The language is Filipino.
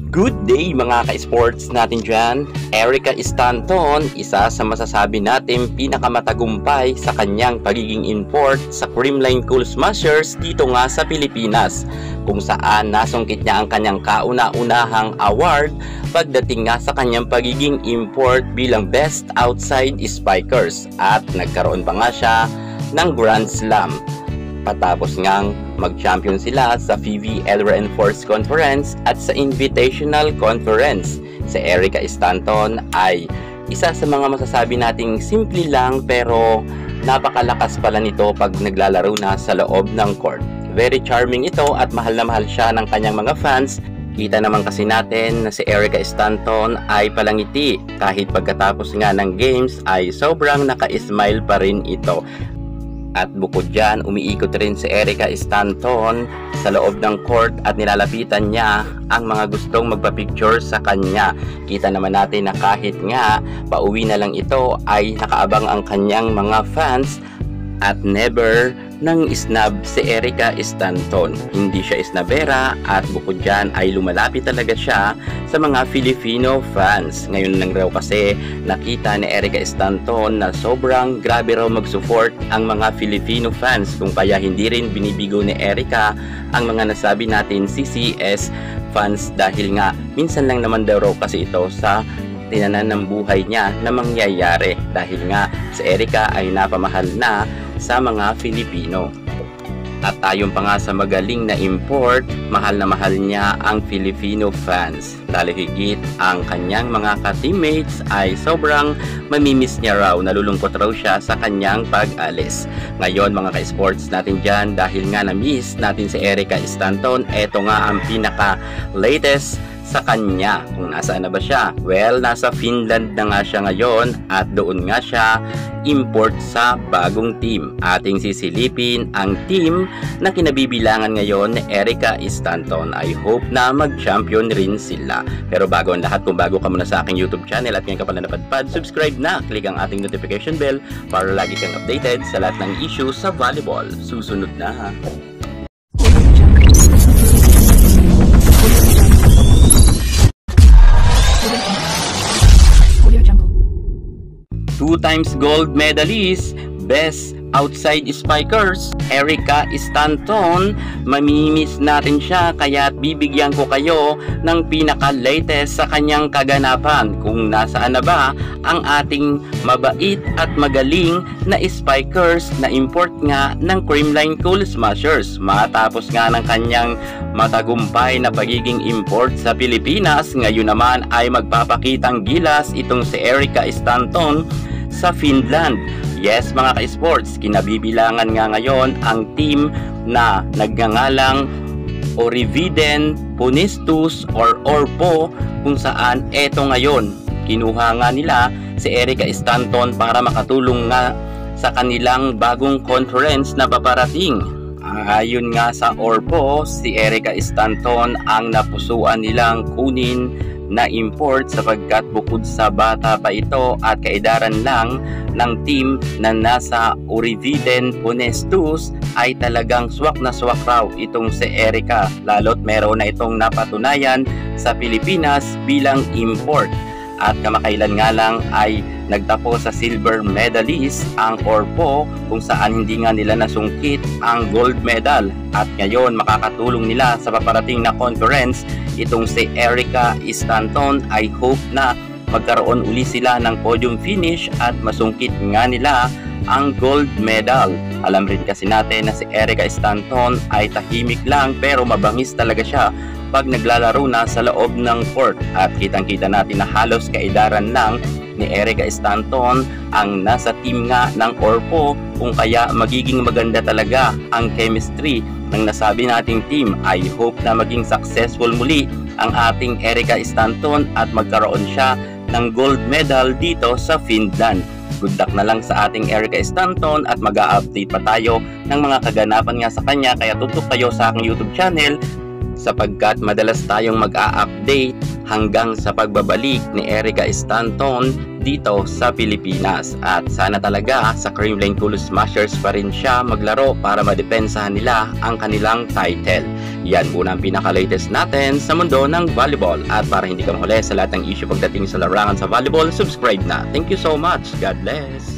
Good day mga ka-sports natin dyan. Erica Stanton, isa sa masasabi natin pinakamatagumpay sa kanyang pagiging import sa Creamline Cool Smashers dito nga sa Pilipinas, kung saan nasungkit niya ang kanyang kauna-unahang award pagdating nga sa kanyang pagiging import bilang Best Outside Spikers, at nagkaroon pa nga siya ng Grand Slam. Patapos ngang mag-champion sila sa PVL Reinforced Conference at sa Invitational Conference. Si Erica Stanton ay isa sa mga masasabi nating simple lang pero napakalakas pala nito pag naglalaro na sa loob ng court. Very charming ito at mahal na mahal siya ng kanyang mga fans. Kita naman kasi natin na si Erica Stanton ay palangiti kahit pagkatapos nga ng games ay sobrang naka-smile pa rin ito. At bukod dyan, umiikot rin si Erica Stanton sa loob ng court at nilalapitan niya ang mga gustong magpa-picture sa kanya. Kita naman natin na kahit nga pauwi na lang ito ay nakaabang ang kanyang mga fans at never nang snub si Erica Stanton. Hindi siya snabera at bukod dyan ay lumalapit talaga siya sa mga Filipino fans. Ngayon lang raw kasi nakita ni Erica Stanton na sobrang grabe raw mag-support ang mga Filipino fans, kung kaya hindi rin binibigo ni Erica ang mga nasabi natin CCS fans, dahil nga minsan lang naman daw raw kasi ito sa tinanan ng buhay niya na mangyayari, dahil nga si Erica ay napamahal na sa mga Filipino. At tayon pa nga sa magaling na import, mahal na mahal niya ang Filipino fans. Lalo higit ang kanyang mga ka-teammates ay sobrang mamimiss niya raw, nalulungkot raw siya sa kanyang pag-alis. Ngayon mga ka-sports natin dyan, dahil nga na-miss natin si Erica Stanton, eto nga ang pinaka-latest sa kanya. Kung nasaan na ba siya? Well, nasa Finland na nga siya ngayon at doon nga siya import sa bagong team. Ating sisilipin ang team na kinabibilangan ngayon ni Erica Stanton. I hope na mag-champion rin sila. Pero bago ang lahat, kung bago ka muna sa aking YouTube channel at ngayon ka pala napadpad, subscribe na, click ang ating notification bell para lagi kang updated sa lahat ng issues sa volleyball. Susunod na ha. Two times gold medalist, Best Outside Spikers, Erica Stanton. Mamimiss natin siya, kaya bibigyan ko kayo ng pinaka-latest sa kanyang kaganapan. Kung nasaan na ba ang ating mabait at magaling na Spikers na import nga ng Creamline Cool Smashers. Matapos nga ng kanyang matagumpay na pagiging import sa Pilipinas, ngayon naman ay magpapakitang gilas itong si Erica Stanton sa Finland. Yes mga ka-sports, kinabibilangan nga ngayon ang team na nagngangalang Orividen Punistus or Orpo, kung saan eto ngayon kinuha nga nila si Erica Stanton para makatulong nga sa kanilang bagong conference na paparating. Ayon nga sa Orpo, si Erica Stanton ang napusuan nilang kunin na import sapagkat bukod sa bata pa ito at kaedaran lang ng team na nasa Orividen Punistus ay talagang swak na swak raw itong si Erica, lalo't meron na itong napatunayan sa Pilipinas bilang import. At kamakailan nga lang ay nagtapos sa silver medalist ang Orpo, kung saan hindi nga nila nasungkit ang gold medal, at ngayon makakatulong nila sa paparating na conference itong si Erica Stanton. I hope na magkaroon uli sila ng podium finish at masungkit nga nila ang gold medal. Alam rin kasi natin na si Erica Stanton ay tahimik lang pero mabangis talaga siya pag naglalaro na sa loob ng court, at kitang-kita natin na halos kaedaran lang ni Erica Stanton ang nasa team nga ng Orpo, kung kaya magiging maganda talaga ang chemistry ng nasabi nating team. I hope na maging successful muli ang ating Erica Stanton at magkaroon siya ng gold medal dito sa Finland. Good luck na lang sa ating Erica Stanton at mag-a-update pa tayo ng mga kaganapan nga sa kanya, kaya tutok kayo sa aking YouTube channel sapagkat madalas tayong mag-a-update hanggang sa pagbabalik ni Erica Stanton dito sa Pilipinas. At sana talaga sa Creamline Cool Smashers pa rin siya maglaro para madepensahan nila ang kanilang title. Yan muna ang pinaka-latest natin sa mundo ng volleyball. At para hindi ka mahuli sa lahat ng issue pagdating sa larangan sa volleyball, subscribe na. Thank you so much. God bless.